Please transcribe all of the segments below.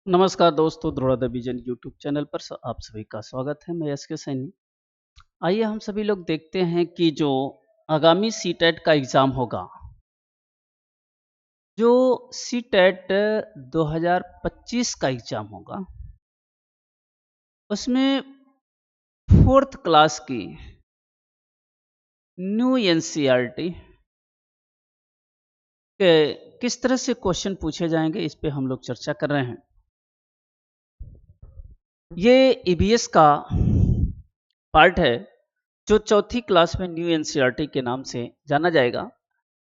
नमस्कार दोस्तों, ध्रुव vision YouTube channel पर आप सभी का स्वागत है। मैं एसके सैनी। आइए हम सभी लोग देखते हैं कि जो आगामी सीटेट का एग्ज़ाम होगा, जो सीटेट 2025 का एग्ज़ाम होगा, उसमें 4th क्लास की न्यू एनसीईआरटी के किस तरह से क्वेश्चन पूछे जाएंगे, इस पे हम लोग चर्चा कर रहे हैं। ये ईवीएस का पार्ट है जो चौथी क्लास में न्यू एनसीईआरटी के नाम से जाना जाएगा।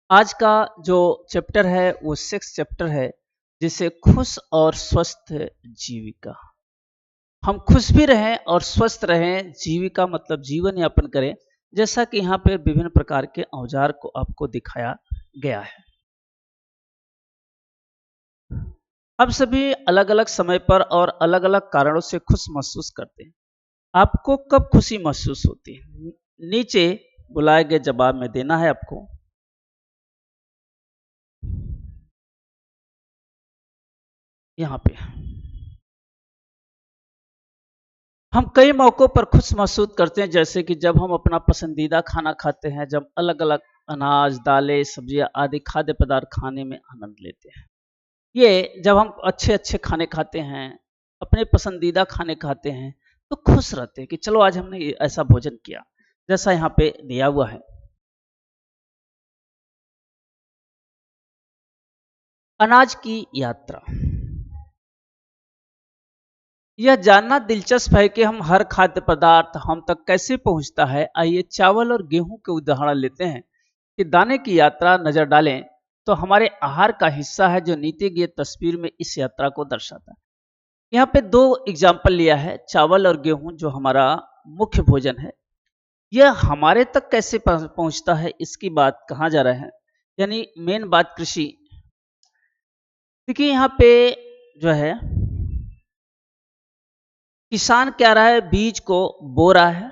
आज का जो चैप्टर है वो 6th चैप्टर है, जिसे खुश और स्वस्थ जीविका। हम खुश भी रहें और स्वस्थ रहें, जीविका मतलब जीवन यापन करें, जैसा कि यहाँ पे विभिन्न प्रकार के औजार को आपको दिखाया गया है। अब सभी अलग अलग समय पर और अलग अलग कारणों से खुश महसूस करते हैं। आपको कब खुशी महसूस होती है? नीचे बुलाए गए जवाब में देना है आपको। यहाँ पे हम कई मौकों पर खुश महसूस करते हैं, जैसे कि जब हम अपना पसंदीदा खाना खाते हैं, जब अलग अलग अनाज, दालें, सब्जियां आदि खाद्य पदार्थ खाने में आनंद लेते हैं। ये जब हम अच्छे अच्छे खाने खाते हैं, अपने पसंदीदा खाने खाते हैं, तो खुश रहते हैं कि चलो आज हमने ऐसा भोजन किया, जैसा यहाँ पे दिया हुआ है। अनाज की यात्रा। यह जानना दिलचस्प है कि हम हर खाद्य पदार्थ हम तक कैसे पहुंचता है। आइए चावल और गेहूं के उदाहरण लेते हैं कि दाने की यात्रा नजर डालें तो हमारे आहार का हिस्सा है, जो नीचे की तस्वीर में इस यात्रा को दर्शाता है। यहाँ पे दो एग्जाम्पल लिया है, चावल और गेहूं जो हमारा मुख्य भोजन है, यह हमारे तक कैसे पहुंचता है, इसकी बात कहा जा रहा है। यानी मेन बात कृषि। देखिए यहाँ पे जो है किसान क्या रहा है, बीज को बो रहा है।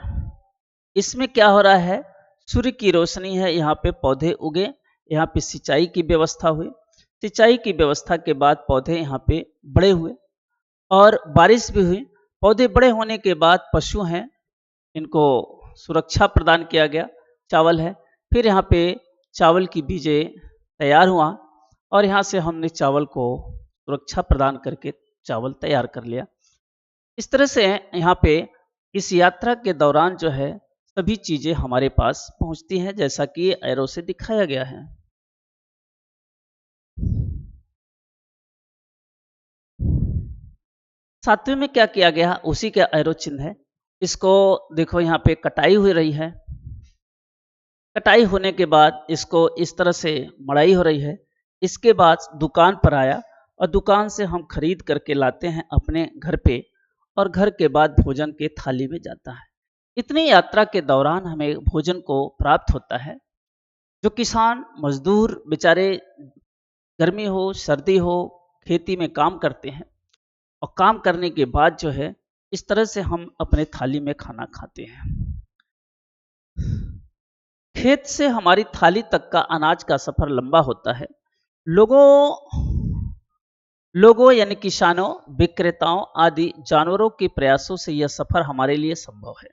इसमें क्या हो रहा है, सूर्य की रोशनी है, यहाँ पे पौधे उगे, यहाँ पे सिंचाई की व्यवस्था हुई, सिंचाई की व्यवस्था के बाद पौधे यहाँ पे बड़े हुए और बारिश भी हुई। पौधे बड़े होने के बाद पशु हैं, इनको सुरक्षा प्रदान किया गया, चावल है। फिर यहाँ पे चावल की बीजे तैयार हुआ और यहाँ से हमने चावल को सुरक्षा प्रदान करके चावल तैयार कर लिया। इस तरह से यहाँ पे इस यात्रा के दौरान जो है सभी चीजें हमारे पास पहुंचती हैं, जैसा कि एरो से दिखाया गया है। सातवें में क्या किया गया, उसी का एरो चिन्ह है। इसको देखो, यहाँ पे कटाई हो रही है। कटाई होने के बाद इसको इस तरह से मड़ाई हो रही है। इसके बाद दुकान पर आया और दुकान से हम खरीद करके लाते हैं अपने घर पे, और घर के बाद भोजन के थाली में जाता है। इतनी यात्रा के दौरान हमें भोजन को प्राप्त होता है। जो किसान मजदूर बेचारे गर्मी हो सर्दी हो खेती में काम करते हैं, और काम करने के बाद जो है इस तरह से हम अपने थाली में खाना खाते हैं। खेत से हमारी थाली तक का अनाज का सफर लंबा होता है। लोगों लोगों यानी किसानों, विक्रेताओं आदि जानवरों के प्रयासों से यह सफर हमारे लिए संभव है।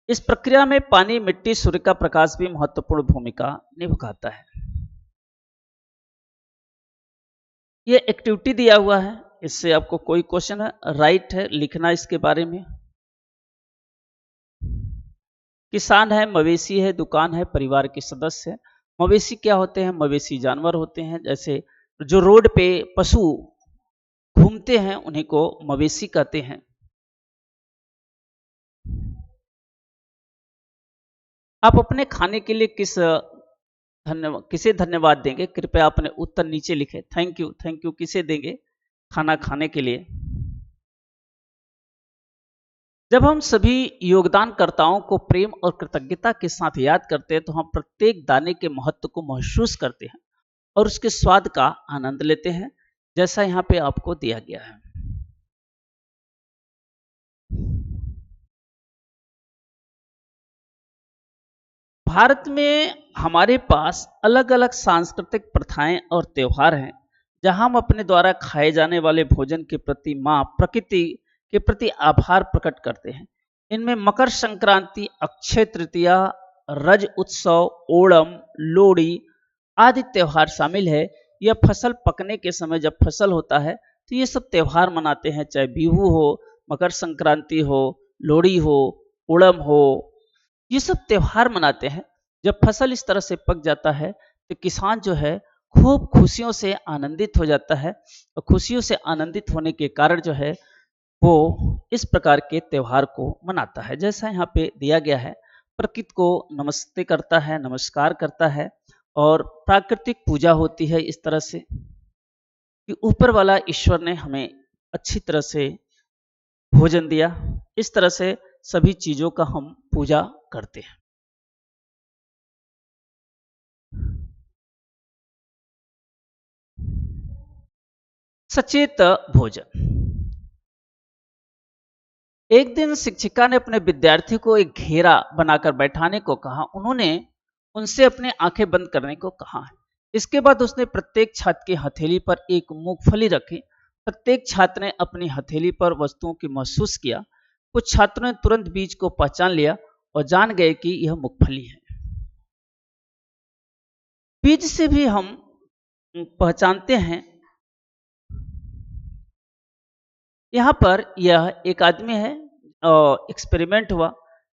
इस प्रक्रिया में पानी, मिट्टी, सूर्य का प्रकाश भी महत्वपूर्ण भूमिका निभाता है। ये एक्टिविटी दिया हुआ है, इससे आपको कोई क्वेश्चन है, राइट है लिखना इसके बारे में। किसान है, मवेशी है, दुकान है, परिवार के सदस्य है। मवेशी क्या होते हैं, मवेशी जानवर होते हैं, जैसे जो रोड पे पशु घूमते हैं उन्हीं को मवेशी कहते हैं। आप अपने खाने के लिए किसे धन्यवाद देंगे? कृपया अपने उत्तर नीचे लिखें। थैंक यू किसे देंगे खाना खाने के लिए? जब हम सभी योगदानकर्ताओं को प्रेम और कृतज्ञता के साथ याद करते हैं, तो हम प्रत्येक दाने के महत्व को महसूस करते हैं और उसके स्वाद का आनंद लेते हैं, जैसा यहाँ पे आपको दिया गया है। भारत में हमारे पास अलग अलग सांस्कृतिक प्रथाएं और त्योहार हैं, जहां हम अपने द्वारा खाए जाने वाले भोजन के प्रति मां प्रकृति के प्रति आभार प्रकट करते हैं। इनमें मकर संक्रांति, अक्षय तृतीया, रज उत्सव, ओणम, लोहड़ी आदि त्योहार शामिल है। यह फसल पकने के समय जब फसल होता है तो ये सब त्योहार मनाते हैं, चाहे बिहू हो, मकर संक्रांति हो, लोहड़ी हो, ओणम हो, ये सब त्योहार मनाते हैं। जब फसल इस तरह से पक जाता है तो किसान जो है खूब खुशियों से आनंदित हो जाता है, और खुशियों से आनंदित होने के कारण जो है वो इस प्रकार के त्योहार को मनाता है। जैसा यहाँ पे दिया गया है, प्रकृति को नमस्ते करता है, नमस्कार करता है, और प्राकृतिक पूजा होती है इस तरह से कि ऊपर वाला ईश्वर ने हमें अच्छी तरह से भोजन दिया। इस तरह से सभी चीजों का हम पूजा करते हैं। सचेत भोजन। एक दिन शिक्षिका ने अपने विद्यार्थी को एक घेरा बनाकर बैठाने को कहा। उन्होंने उनसे अपने आंखें बंद करने को कहा। इसके बाद उसने प्रत्येक छात्र की हथेली पर एक मूंगफली रखी। प्रत्येक छात्र ने अपनी हथेली पर वस्तुओं की महसूस किया। कुछ छात्रों ने तुरंत बीज को पहचान लिया और जान गए कि यह मूंगफली है। बीज से भी हम पहचानते हैं। यहाँ पर यह एक आदमी है, एक्सपेरिमेंट हुआ,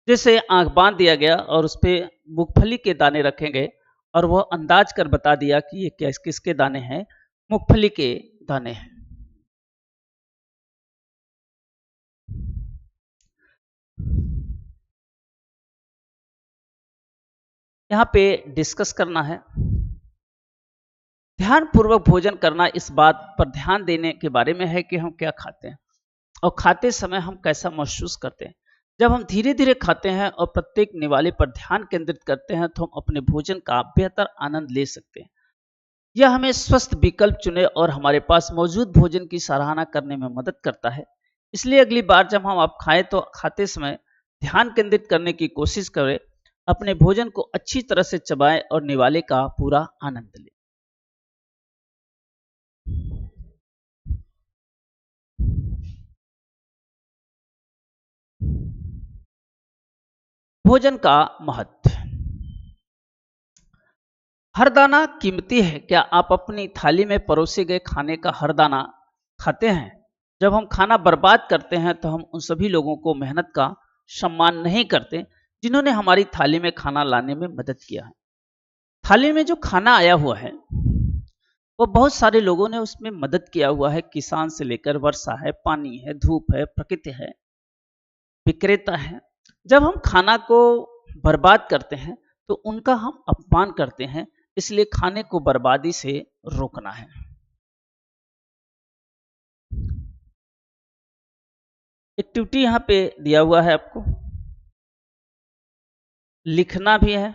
जैसे आंख बांध दिया गया और उस पर मूंगफली के दाने रखे गए और वह अंदाज कर बता दिया कि ये किसके दाने हैं, मूंगफली के दाने हैं। यहाँ पे डिस्कस करना है। ध्यान पूर्वक भोजन करना इस बात पर ध्यान देने के बारे में है कि हम क्या खाते हैं और खाते समय हम कैसा महसूस करते हैं। जब हम धीरे धीरे खाते हैं और प्रत्येक निवाले पर ध्यान केंद्रित करते हैं तो हम अपने भोजन का बेहतर आनंद ले सकते हैं। यह हमें स्वस्थ विकल्प चुने और हमारे पास मौजूद भोजन की सराहना करने में मदद करता है। इसलिए अगली बार जब हम आप खाएं तो खाते समय ध्यान केंद्रित करने की कोशिश करें, अपने भोजन को अच्छी तरह से चबाएं और निवाले का पूरा आनंद लें। भोजन का महत्व। हर दाना कीमती है। क्या आप अपनी थाली में परोसे गए खाने का हर दाना खाते हैं? जब हम खाना बर्बाद करते हैं तो हम उन सभी लोगों को मेहनत का सम्मान नहीं करते जिन्होंने हमारी थाली में खाना लाने में मदद किया है। थाली में जो खाना आया हुआ है वो बहुत सारे लोगों ने उसमें मदद किया हुआ है। किसान से लेकर वर्षा है, पानी है, धूप है, प्रकृति है, विक्रेता है। जब हम खाना को बर्बाद करते हैं तो उनका हम अपमान करते हैं। इसलिए खाने को बर्बादी से रोकना है। एक्टिविटी यहाँ पे दिया हुआ है, आपको लिखना भी है।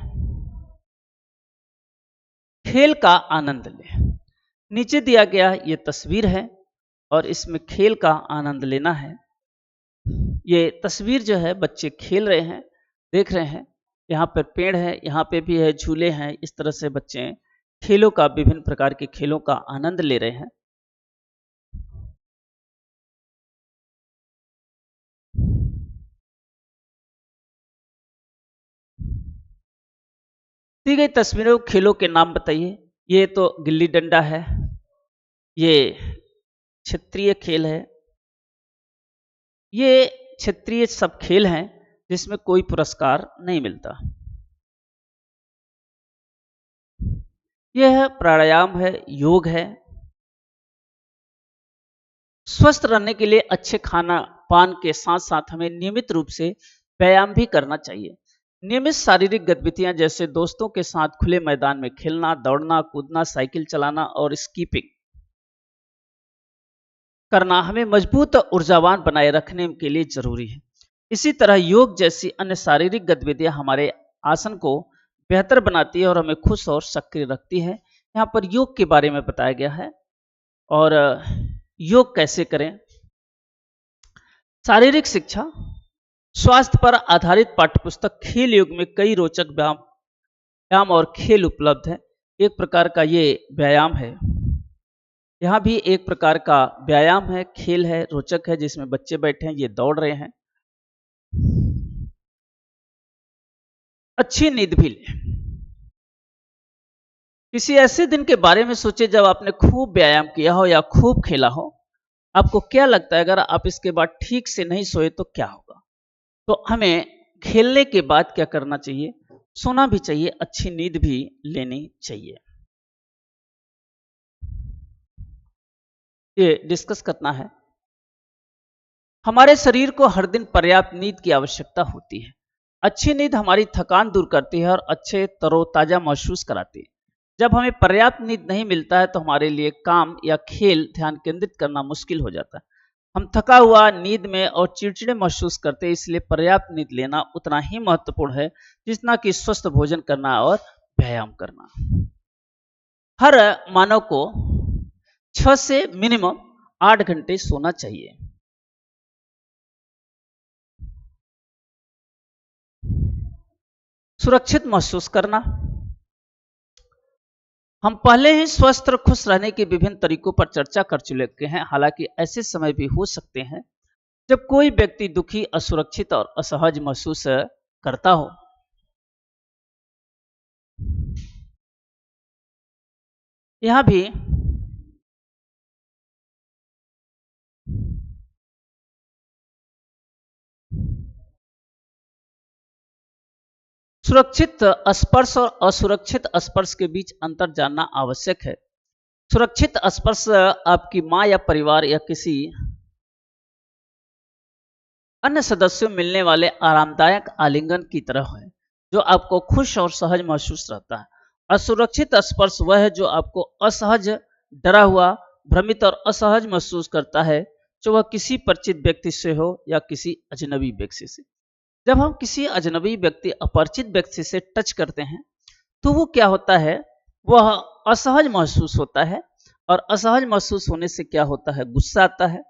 खेल का आनंद लें। नीचे दिया गया ये तस्वीर है और इसमें खेल का आनंद लेना है। ये तस्वीर जो है बच्चे खेल रहे हैं, देख रहे हैं। यहाँ पर पेड़ है, यहाँ पे भी है, झूले हैं। इस तरह से बच्चे खेलों का, विभिन्न प्रकार के खेलों का आनंद ले रहे हैं। दी गई तस्वीरों खेलों के नाम बताइए। ये तो गिल्ली डंडा है, ये क्षेत्रीय खेल है। ये क्षेत्रीय सब खेल हैं जिसमें कोई पुरस्कार नहीं मिलता। यह प्राणायाम है, योग है। स्वस्थ रहने के लिए अच्छे खाना पान के साथ साथ हमें नियमित रूप से व्यायाम भी करना चाहिए। नियमित शारीरिक गतिविधियां जैसे दोस्तों के साथ खुले मैदान में खेलना, दौड़ना, कूदना, साइकिल चलाना और स्कीपिंग करना हमें मजबूत और ऊर्जावान बनाए रखने के लिए जरूरी है। इसी तरह योग जैसी अन्य शारीरिक गतिविधियां हमारे आसन को बेहतर बनाती है और हमें खुश और सक्रिय रखती है। यहाँ पर योग के बारे में बताया गया है और योग कैसे करें। शारीरिक शिक्षा, स्वास्थ्य पर आधारित पाठ्यपुस्तक खेल योग में कई रोचक व्यायाम और खेल उपलब्ध है। एक प्रकार का ये व्यायाम है। यहाँ भी एक प्रकार का व्यायाम है, खेल है, रोचक है, जिसमें बच्चे बैठे हैं, ये दौड़ रहे हैं। अच्छी नींद भी लें। किसी ऐसे दिन के बारे में सोचे जब आपने खूब व्यायाम किया हो या खूब खेला हो। आपको क्या लगता है अगर आप इसके बाद ठीक से नहीं सोए तो क्या होगा? तो हमें खेलने के बाद क्या करना चाहिए? सोना भी चाहिए, अच्छी नींद भी लेनी चाहिए। ये डिस्कस करना है। हमारे शरीर को हर दिन पर्याप्त नींद की आवश्यकता होती है। अच्छी नींद हमारी थकान दूर करती है और अच्छे तरोताजा महसूस कराती है। जब हमें पर्याप्त नींद नहीं मिलता है तो हमारे लिए काम या खेल ध्यान केंद्रित करना मुश्किल हो जाता है। हम थका हुआ, नींद में और चिड़चिड़े महसूस करते हैं, इसलिए पर्याप्त नींद लेना उतना ही महत्वपूर्ण है जितना कि स्वस्थ भोजन करना और व्यायाम करना। हर मानव को 6 से मिनिमम 8 घंटे सोना चाहिए। सुरक्षित महसूस करना। हम पहले ही स्वस्थ और खुश रहने के विभिन्न तरीकों पर चर्चा कर चुके हैं। हालांकि ऐसे समय भी हो सकते हैं जब कोई व्यक्ति दुखी, असुरक्षित और असहज महसूस करता हो। यहां भी सुरक्षित स्पर्श और असुरक्षित स्पर्श के बीच अंतर जानना आवश्यक है। सुरक्षित स्पर्श आपकी मां या परिवार या किसी अन्य सदस्यों मिलने वाले आरामदायक आलिंगन की तरह है जो आपको खुश और सहज महसूस रहता है। असुरक्षित स्पर्श वह है जो आपको असहज, डरा हुआ, भ्रमित और असहज महसूस करता है, जो वह किसी परिचित व्यक्ति से हो या किसी अजनबी व्यक्ति से। जब हम किसी अजनबी व्यक्ति, अपरिचित व्यक्ति से टच करते हैं तो वो क्या होता है, वह असहज महसूस होता है और असहज महसूस होने से क्या होता है, गुस्सा आता है।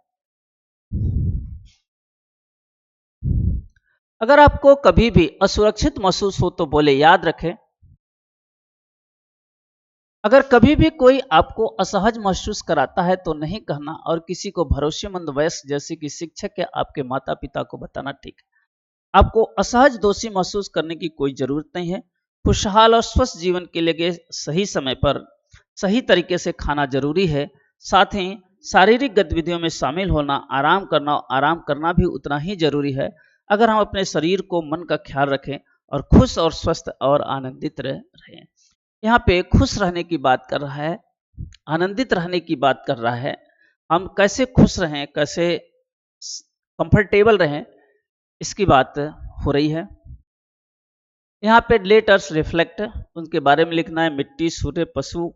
अगर आपको कभी भी असुरक्षित महसूस हो तो बोले, याद रखें, अगर कभी भी कोई आपको असहज महसूस कराता है तो नहीं कहना और किसी को भरोसेमंद वयस्क जैसे कि शिक्षक या आपके माता पिता को बताना ठीक है। आपको असहज, दोषी महसूस करने की कोई जरूरत नहीं है। खुशहाल और स्वस्थ जीवन के लिए सही समय पर सही तरीके से खाना जरूरी है। साथ ही शारीरिक गतिविधियों में शामिल होना, आराम करना भी उतना ही जरूरी है अगर हम अपने शरीर को, मन का ख्याल रखें और खुश और स्वस्थ और आनंदित रहें। यहाँ पे खुश रहने की बात कर रहा है, आनंदित रहने की बात कर रहा है। हम कैसे खुश रहें, कैसे कंफर्टेबल रहें, इसकी बात हो रही है। यहाँ पे लेट अस रिफ्लेक्ट, उनके बारे में लिखना है। मिट्टी, सूर्य, पशु।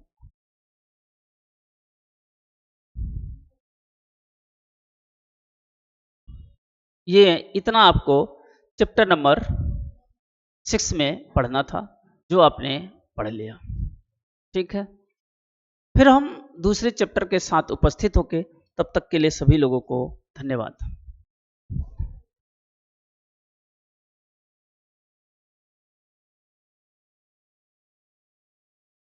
ये इतना आपको चैप्टर नंबर 6 में पढ़ना था, जो आपने पढ़ लिया। ठीक है, फिर हम दूसरे चैप्टर के साथ उपस्थित होके, तब तक के लिए सभी लोगों को धन्यवाद।